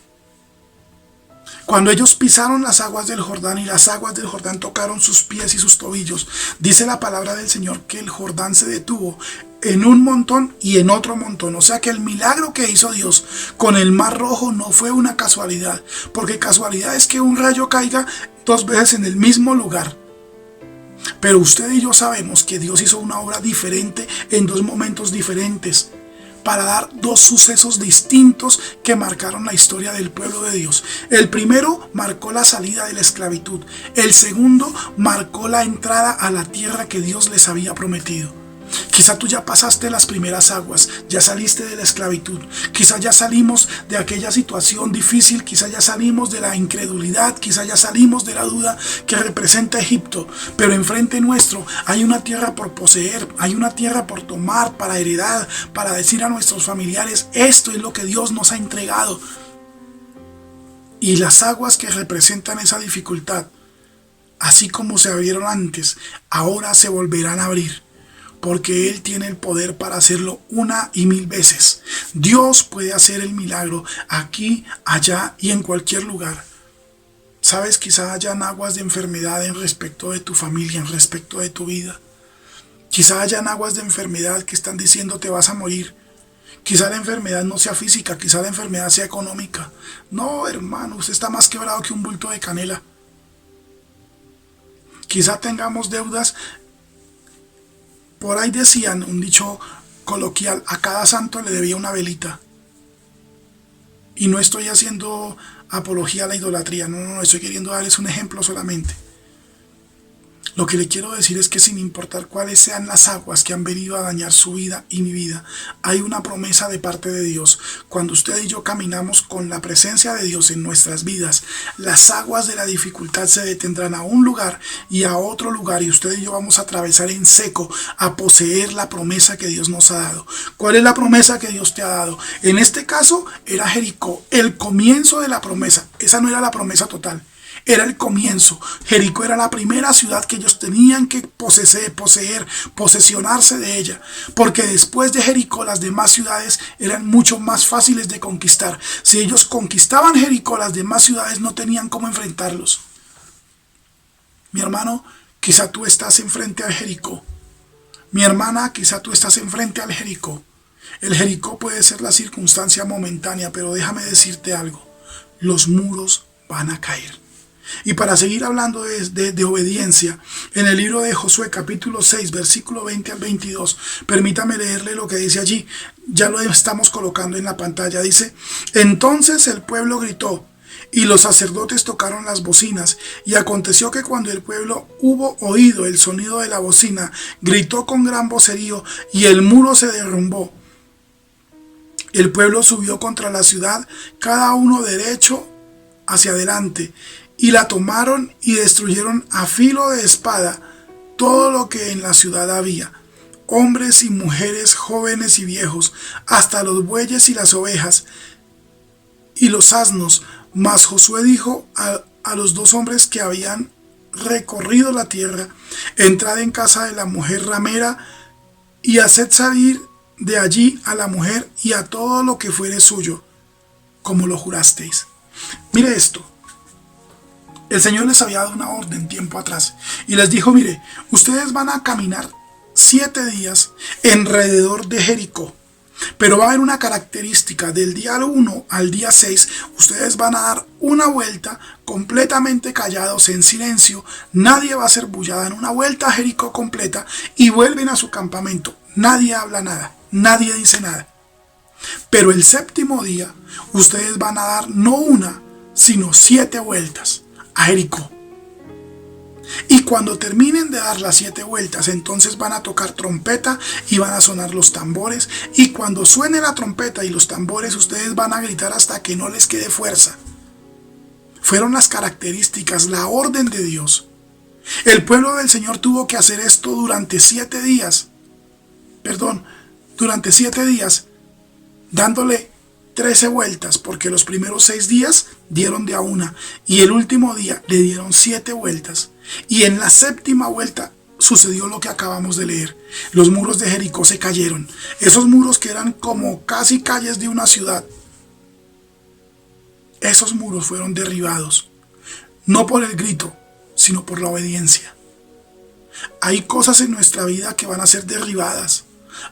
cuando ellos pisaron las aguas del Jordán y las aguas del Jordán tocaron sus pies y sus tobillos, dice la palabra del Señor que el Jordán se detuvo en un montón y en otro montón. O sea que el milagro que hizo Dios con el mar Rojo no fue una casualidad, porque casualidad es que un rayo caiga 2 veces en el mismo lugar. Pero usted y yo sabemos que Dios hizo una obra diferente en 2 momentos diferentes, para dar 2 sucesos distintos que marcaron la historia del pueblo de Dios. El primero marcó la salida de la esclavitud. El segundo marcó la entrada a la tierra que Dios les había prometido. Quizá tú ya pasaste las primeras aguas, ya saliste de la esclavitud, quizá ya salimos de aquella situación difícil, quizá ya salimos de la incredulidad, quizá ya salimos de la duda que representa Egipto, pero enfrente nuestro hay una tierra por poseer, hay una tierra por tomar, para heredar, para decir a nuestros familiares, esto es lo que Dios nos ha entregado. Y las aguas que representan esa dificultad, así como se abrieron antes, ahora se volverán a abrir. Porque Él tiene el poder para hacerlo 1 y 1000 veces. Dios puede hacer el milagro aquí, allá y en cualquier lugar. Sabes, quizá hayan aguas de enfermedad en respecto de tu familia, en respecto de tu vida. Quizá hayan aguas de enfermedad que están diciendo te vas a morir. Quizá la enfermedad no sea física, quizá la enfermedad sea económica. No, hermano, usted está más quebrado que un bulto de canela. Quizá tengamos deudas. Por ahí decían, un dicho coloquial, a cada santo le debía una velita. Y no estoy haciendo apología a la idolatría, no, estoy queriendo darles un ejemplo solamente. Lo que le quiero decir es que sin importar cuáles sean las aguas que han venido a dañar su vida y mi vida, hay una promesa de parte de Dios. Cuando usted y yo caminamos con la presencia de Dios en nuestras vidas, las aguas de la dificultad se detendrán a un lugar y a otro lugar, y usted y yo vamos a atravesar en seco a poseer la promesa que Dios nos ha dado. ¿Cuál es la promesa que Dios te ha dado? En este caso era Jericó, el comienzo de la promesa. Esa no era la promesa total. Era el comienzo. Jericó era la primera ciudad que ellos tenían que posesionarse de ella. Porque después de Jericó las demás ciudades eran mucho más fáciles de conquistar. Si ellos conquistaban Jericó, las demás ciudades no tenían cómo enfrentarlos. Mi hermano, quizá tú estás enfrente al Jericó. Mi hermana, quizá tú estás enfrente al Jericó. El Jericó puede ser la circunstancia momentánea, pero déjame decirte algo. Los muros van a caer. Y para seguir hablando de obediencia, en el libro de Josué capítulo 6, versículo 20 al 22, permítame leerle lo que dice allí. Ya lo estamos colocando en la pantalla. Dice, entonces el pueblo gritó, y los sacerdotes tocaron las bocinas. Y aconteció que cuando el pueblo hubo oído el sonido de la bocina, gritó con gran vocerío, y el muro se derrumbó. El pueblo subió contra la ciudad, cada uno derecho hacia adelante, y la tomaron y destruyeron a filo de espada todo lo que en la ciudad había, hombres y mujeres, jóvenes y viejos, hasta los bueyes y las ovejas y los asnos. Mas Josué dijo a los 2 hombres que habían recorrido la tierra, entrad en casa de la mujer ramera y haced salir de allí a la mujer y a todo lo que fuere suyo, como lo jurasteis. Mire esto. El Señor les había dado una orden tiempo atrás y les dijo, mire, ustedes van a caminar 7 días alrededor de Jericó, pero va a haber una característica: del día 1 al día 6, ustedes van a dar una vuelta completamente callados, en silencio, nadie va a hacer bulla, dan una vuelta a Jericó completa y vuelven a su campamento, nadie habla nada, nadie dice nada. Pero el 7º día, ustedes van a dar no una, sino 7 vueltas a Jericó. Y cuando terminen de dar las 7 vueltas, entonces van a tocar trompeta y van a sonar los tambores. Y cuando suene la trompeta y los tambores, ustedes van a gritar hasta que no les quede fuerza. Fueron las características, la orden de Dios. El pueblo del Señor tuvo que hacer esto durante 7 días. Durante 7 días, dándole 13 vueltas, porque los primeros 6 días dieron de a una y el último día le dieron 7 vueltas. Y en la 7ª vuelta sucedió lo que acabamos de leer. Los muros de Jericó se cayeron. Esos muros que eran como casi calles de una ciudad, esos muros fueron derribados, no por el grito, sino por la obediencia. Hay cosas en nuestra vida que van a ser derribadas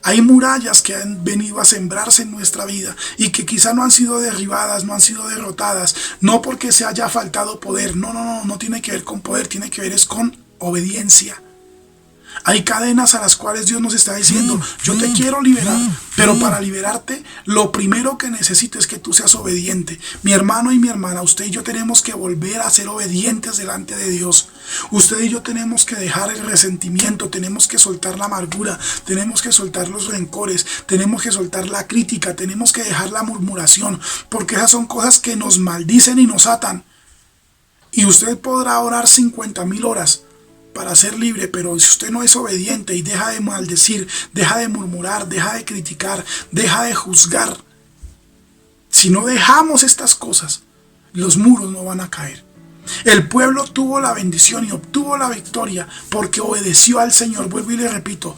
Hay murallas que han venido a sembrarse en nuestra vida y que quizá no han sido derribadas, no han sido derrotadas, no porque se haya faltado poder. No tiene que ver con poder, tiene que ver es con obediencia. Hay cadenas a las cuales Dios nos está diciendo, yo te quiero liberar, pero para liberarte, lo primero que necesito es que tú seas obediente. Mi hermano y mi hermana, usted y yo tenemos que volver a ser obedientes delante de Dios. Usted y yo tenemos que dejar el resentimiento, tenemos que soltar la amargura, tenemos que soltar los rencores, tenemos que soltar la crítica, tenemos que dejar la murmuración, porque esas son cosas que nos maldicen y nos atan. Y usted podrá orar 50,000 horas para ser libre, pero si usted no es obediente y deja de maldecir, deja de murmurar, deja de criticar, deja de juzgar, si no dejamos estas cosas, los muros no van a caer. El pueblo tuvo la bendición y obtuvo la victoria porque obedeció al Señor. Vuelvo y le repito,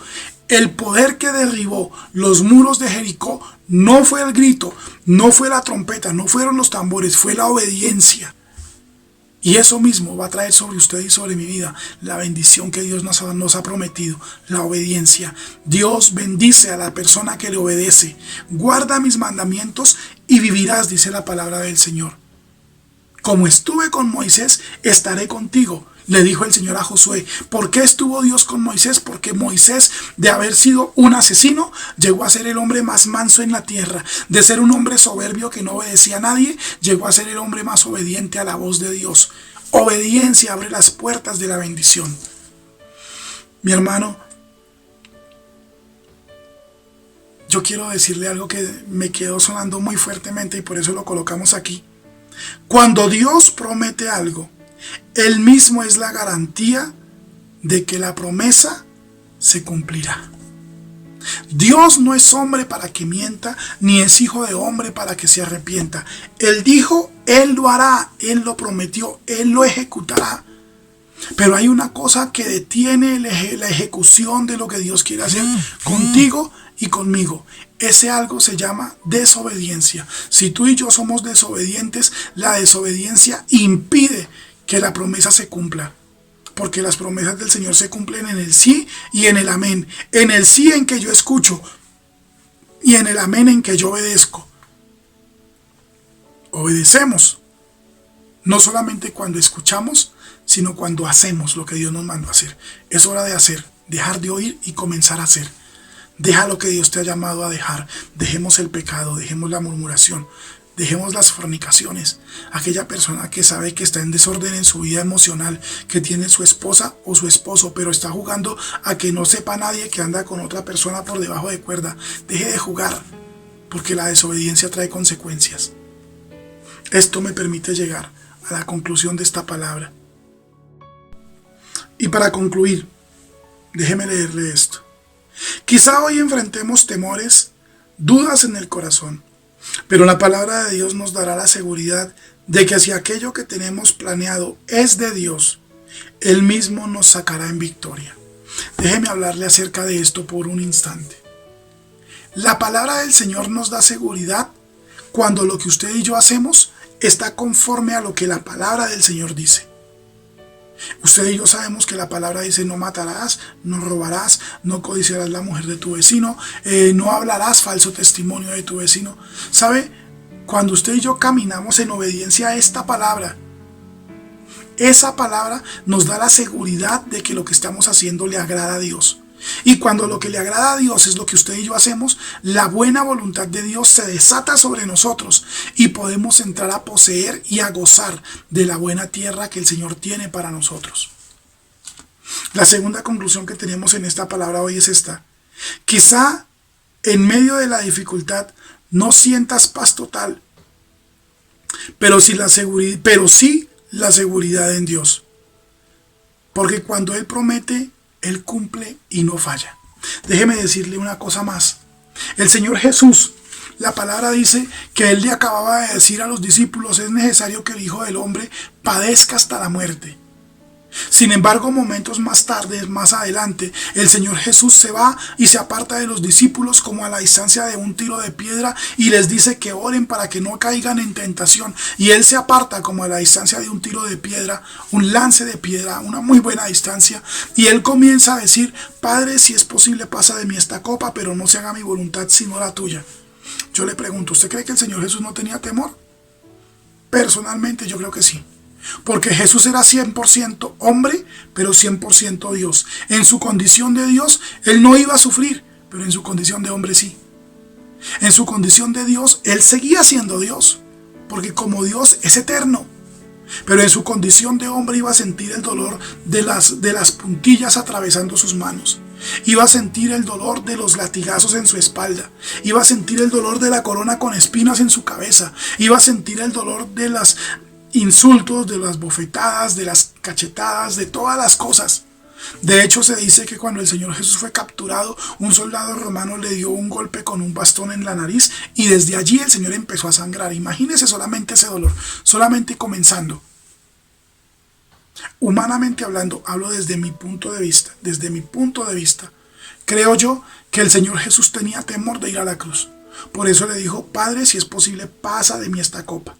el poder que derribó los muros de Jericó no fue el grito, no fue la trompeta, no fueron los tambores, fue la obediencia. Y eso mismo va a traer sobre usted y sobre mi vida la bendición que Dios nos ha prometido, la obediencia. Dios bendice a la persona que le obedece. Guarda mis mandamientos y vivirás, dice la palabra del Señor. Como estuve con Moisés, estaré contigo, le dijo el Señor a Josué. ¿Por qué estuvo Dios con Moisés? Porque Moisés, de haber sido un asesino, llegó a ser el hombre más manso en la tierra. De ser un hombre soberbio que no obedecía a nadie, llegó a ser el hombre más obediente a la voz de Dios. Obediencia abre las puertas de la bendición. Mi hermano, yo quiero decirle algo que me quedó sonando muy fuertemente y por eso lo colocamos aquí. Cuando Dios promete algo, Él mismo es la garantía de que la promesa se cumplirá. Dios no es hombre para que mienta, ni es hijo de hombre para que se arrepienta. Él dijo, Él lo hará, Él lo prometió, Él lo ejecutará. Pero hay una cosa que detiene la ejecución de lo que Dios quiere hacer contigo y conmigo. Ese algo se llama desobediencia. Si tú y yo somos desobedientes, la desobediencia impide que la promesa se cumpla. Porque las promesas del Señor se cumplen en el sí y en el amén. En el sí en que yo escucho y en el amén en que yo obedezco. Obedecemos. No solamente cuando escuchamos, sino cuando hacemos lo que Dios nos mandó a hacer. Es hora de hacer, dejar de oír y comenzar a hacer. Deja lo que Dios te ha llamado a dejar. Dejemos el pecado, dejemos la murmuración, dejemos las fornicaciones. Aquella persona que sabe que está en desorden en su vida emocional, que tiene su esposa o su esposo, pero está jugando a que no sepa nadie que anda con otra persona por debajo de cuerda. Deje de jugar, porque la desobediencia trae consecuencias. Esto me permite llegar a la conclusión de esta palabra. Y para concluir, déjeme leerle esto. Quizá hoy enfrentemos temores, dudas en el corazón, pero la palabra de Dios nos dará la seguridad de que si aquello que tenemos planeado es de Dios, Él mismo nos sacará en victoria. Déjeme hablarle acerca de esto por un instante. La palabra del Señor nos da seguridad cuando lo que usted y yo hacemos está conforme a lo que la palabra del Señor dice. Usted y yo sabemos que la palabra dice: no matarás, no robarás, no codiciarás la mujer de tu vecino, no hablarás falso testimonio de tu vecino. ¿Sabe? Cuando usted y yo caminamos en obediencia a esta palabra, esa palabra nos da la seguridad de que lo que estamos haciendo le agrada a Dios. Y cuando lo que le agrada a Dios es lo que usted y yo hacemos, la buena voluntad de Dios se desata sobre nosotros y podemos entrar a poseer y a gozar de la buena tierra que el Señor tiene para nosotros. La segunda conclusión que tenemos en esta palabra hoy es esta. Quizá en medio de la dificultad no sientas paz total, pero sí la seguridad en Dios. Porque cuando Él promete, Él cumple y no falla. Déjeme decirle una cosa más. El Señor Jesús, la palabra dice que Él le acababa de decir a los discípulos: es necesario que el Hijo del Hombre padezca hasta la muerte. Sin embargo, momentos más tarde, más adelante, el Señor Jesús se va y se aparta de los discípulos como a la distancia de un tiro de piedra y les dice que oren para que no caigan en tentación. Y Él se aparta como a la distancia de un tiro de piedra, un lance de piedra, una muy buena distancia. Y Él comienza a decir: Padre, si es posible, pasa de mí esta copa, pero no se haga mi voluntad sino la tuya. Yo le pregunto, ¿usted cree que el Señor Jesús no tenía temor? Personalmente yo creo que sí. Porque Jesús era 100% hombre, pero 100% Dios. En su condición de Dios, Él no iba a sufrir, pero en su condición de hombre sí. En su condición de Dios, Él seguía siendo Dios, porque como Dios es eterno. Pero en su condición de hombre iba a sentir el dolor de las puntillas atravesando sus manos. Iba a sentir el dolor de los latigazos en su espalda. Iba a sentir el dolor de la corona con espinas en su cabeza. Iba a sentir el dolor de los insultos, de las bofetadas, de las cachetadas, de todas las cosas. De hecho, se dice que cuando el Señor Jesús fue capturado, un soldado romano le dio un golpe con un bastón en la nariz y desde allí el Señor empezó a sangrar. Imagínese solamente ese dolor, solamente comenzando. Humanamente hablando, hablo desde mi punto de vista, creo yo que el Señor Jesús tenía temor de ir a la cruz. Por eso le dijo: Padre, si es posible, pasa de mí esta copa,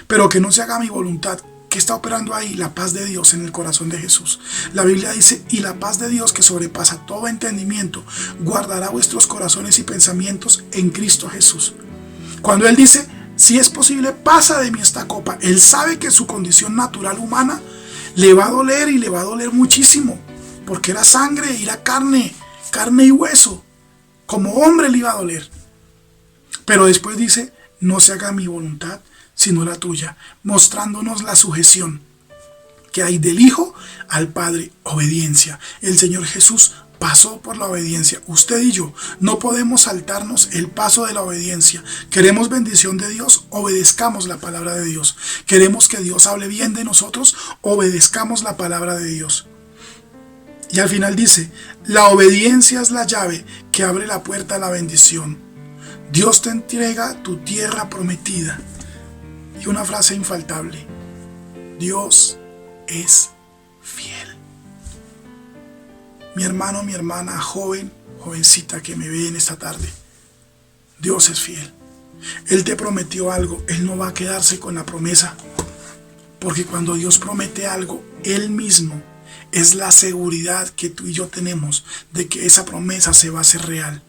pero que no se haga mi voluntad. ¿Qué está operando ahí? La paz de Dios en el corazón de Jesús. La Biblia dice: y la paz de Dios, que sobrepasa todo entendimiento, guardará vuestros corazones y pensamientos en Cristo Jesús. Cuando Él dice: si es posible, pasa de mí esta copa, Él sabe que su condición natural humana le va a doler, y le va a doler muchísimo, porque era sangre, era carne y hueso. Como hombre le iba a doler. Pero después dice: no se haga mi voluntad sino la tuya, mostrándonos la sujeción que hay del Hijo al Padre, obediencia. El Señor Jesús pasó por la obediencia. Usted y yo no podemos saltarnos el paso de la obediencia. Queremos bendición de Dios, obedezcamos la palabra de Dios. Queremos que Dios hable bien de nosotros, obedezcamos la palabra de Dios. Y al final dice: la obediencia es la llave que abre la puerta a la bendición. Dios te entrega tu tierra prometida. Y una frase infaltable: Dios es fiel. Mi hermano, mi hermana, joven, jovencita que me ve en esta tarde, Dios es fiel. Él te prometió algo, Él no va a quedarse con la promesa. Porque cuando Dios promete algo, Él mismo es la seguridad que tú y yo tenemos de que esa promesa se va a hacer real.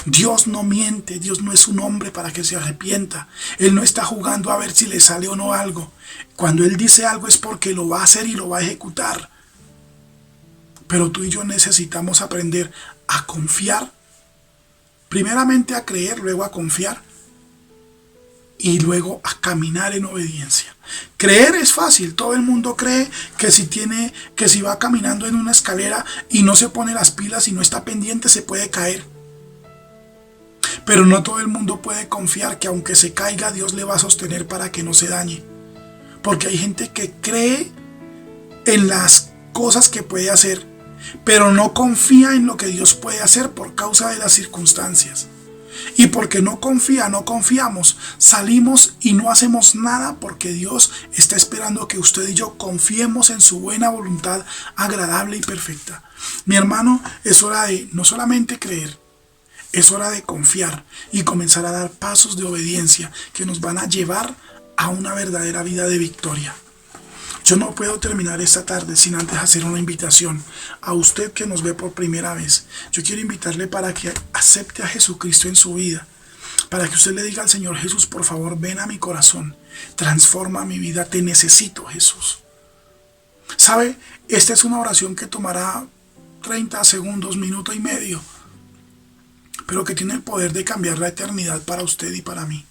Dios no miente, Dios no es un hombre para que se arrepienta. Él no está jugando a ver si le sale o no algo. Cuando Él dice algo es porque lo va a hacer y lo va a ejecutar. Pero tú y yo necesitamos aprender a confiar. Primeramente a creer, luego a confiar y luego a caminar en obediencia. Creer es fácil, todo el mundo cree que si va caminando en una escalera y no se pone las pilas y no está pendiente se puede caer. Pero no todo el mundo puede confiar que aunque se caiga, Dios le va a sostener para que no se dañe. Porque hay gente que cree en las cosas que puede hacer, pero no confía en lo que Dios puede hacer por causa de las circunstancias. Y porque no confiamos, salimos y no hacemos nada porque Dios está esperando que usted y yo confiemos en su buena voluntad agradable y perfecta. Mi hermano, es hora de no solamente creer, es hora de confiar y comenzar a dar pasos de obediencia que nos van a llevar a una verdadera vida de victoria. Yo no puedo terminar esta tarde sin antes hacer una invitación a usted que nos ve por primera vez. Yo quiero invitarle para que acepte a Jesucristo en su vida. Para que usted le diga al Señor: Jesús, por favor, ven a mi corazón. Transforma mi vida. Te necesito, Jesús. ¿Sabe? Esta es una oración que tomará 30 segundos, minuto y medio. Pero que tiene el poder de cambiar la eternidad para usted y para mí.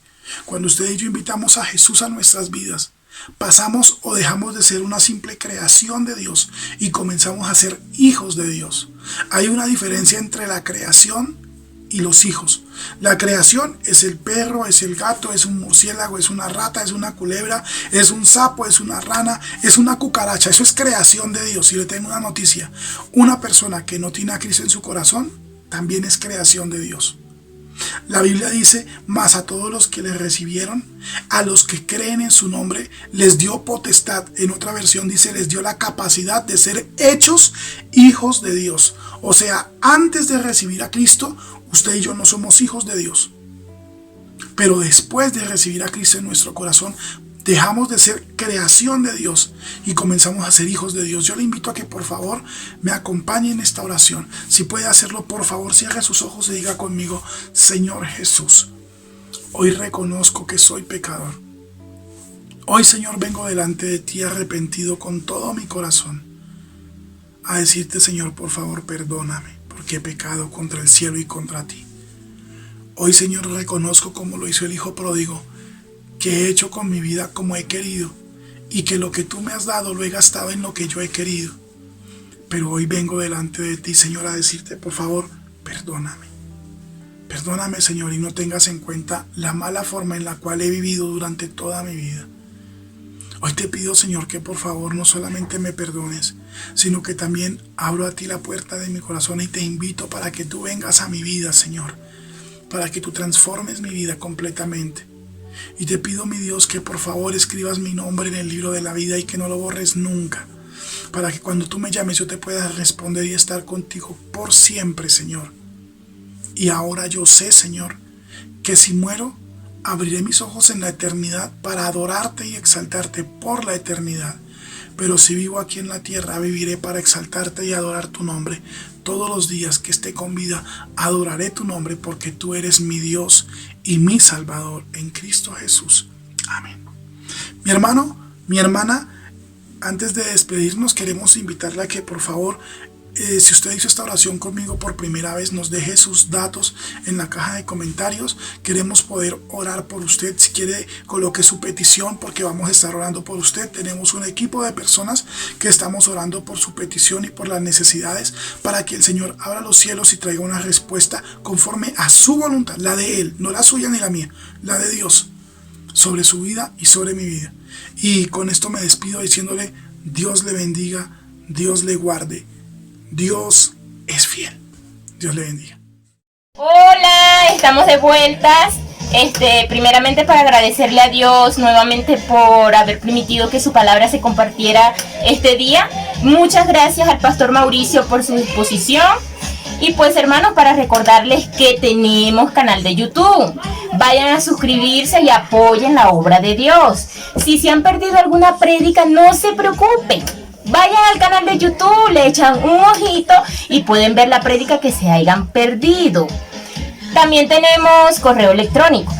Cuando usted y yo invitamos a Jesús a nuestras vidas, pasamos o dejamos de ser una simple creación de Dios y comenzamos a ser hijos de Dios. Hay una diferencia entre la creación y los hijos. La creación es el perro, es el gato, es un murciélago, es una rata, es una culebra, es un sapo, es una rana, es una cucaracha. Eso es creación de Dios. Y le tengo una noticia: una persona que no tiene a Cristo en su corazón también es creación de Dios. La Biblia dice, mas a todos los que le recibieron, a los que creen en su nombre, les dio potestad. En otra versión dice, les dio la capacidad de ser hechos hijos de Dios. O sea, antes de recibir a Cristo, usted y yo no somos hijos de Dios. Pero después de recibir a Cristo en nuestro corazón, dejamos de ser creación de Dios y comenzamos a ser hijos de Dios. Yo le invito a que por favor me acompañe en esta oración. Si puede hacerlo, por favor, cierre sus ojos y diga conmigo: Señor Jesús, hoy reconozco que soy pecador. Hoy, Señor, vengo delante de ti arrepentido con todo mi corazón a decirte, Señor, por favor, perdóname, porque he pecado contra el cielo y contra ti. Hoy, Señor, reconozco, como lo hizo el hijo pródigo, que he hecho con mi vida como he querido y que lo que tú me has dado lo he gastado en lo que yo he querido. Pero hoy vengo delante de ti, Señor, a decirte, por favor, perdóname. Perdóname, Señor, y no tengas en cuenta la mala forma en la cual he vivido durante toda mi vida. Hoy te pido, Señor, que por favor no solamente me perdones, sino que también abro a ti la puerta de mi corazón y te invito para que tú vengas a mi vida, Señor, para que tú transformes mi vida completamente. Y te pido, mi Dios, que por favor escribas mi nombre en el libro de la vida y que no lo borres nunca, para que cuando tú me llames yo te pueda responder y estar contigo por siempre, Señor. Y ahora yo sé, Señor, que si muero, abriré mis ojos en la eternidad para adorarte y exaltarte por la eternidad. Pero si vivo aquí en la tierra, viviré para exaltarte y adorar tu nombre. Todos los días que esté con vida, adoraré tu nombre porque tú eres mi Dios y mi Salvador en Cristo Jesús. Amén. Mi hermano, mi hermana, antes de despedirnos queremos invitarle a que por favor, si usted hizo esta oración conmigo por primera vez, nos deje sus datos en la caja de comentarios. Queremos poder orar por usted. Si quiere, coloque su petición porque vamos a estar orando por usted. Tenemos un equipo de personas que estamos orando por su petición y por las necesidades para que el Señor abra los cielos y traiga una respuesta conforme a su voluntad, la de Él, no la suya ni la mía, la de Dios, sobre su vida y sobre mi vida. Y con esto me despido diciéndole: Dios le bendiga, Dios le guarde. Dios es fiel. Dios le bendiga. Hola, estamos de vueltas. Primeramente para agradecerle a Dios nuevamente por haber permitido que su palabra se compartiera este día. Muchas gracias al pastor Mauricio por su disposición. Y pues, hermanos, para recordarles que tenemos canal de YouTube. Vayan a suscribirse y apoyen la obra de Dios. Si se han perdido alguna prédica, no se preocupen. Vayan al canal de YouTube, le echan un ojito y pueden ver la prédica que se hayan perdido. También tenemos correo electrónico,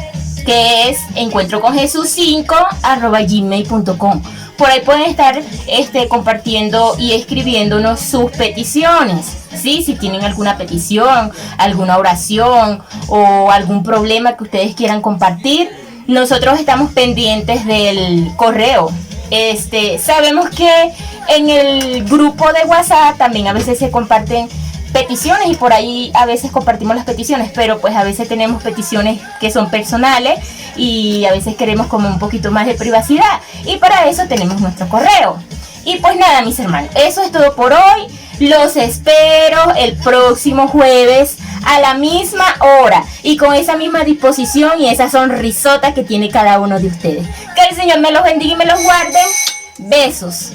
que es encuentroconjesus5@gmail.com. Por ahí pueden estar compartiendo y escribiéndonos sus peticiones. ¿Sí? Si tienen alguna petición, alguna oración o algún problema que ustedes quieran compartir, nosotros estamos pendientes del correo. Sabemos que en el grupo de WhatsApp también a veces se comparten peticiones y por ahí a veces compartimos las peticiones, pero pues a veces tenemos peticiones que son personales y a veces queremos como un poquito más de privacidad y para eso tenemos nuestro correo. Y pues nada, mis hermanos, eso es todo por hoy. Los espero el próximo jueves a la misma hora y con esa misma disposición y esa sonrisota que tiene cada uno de ustedes. Que el Señor me los bendiga y me los guarde. Besos.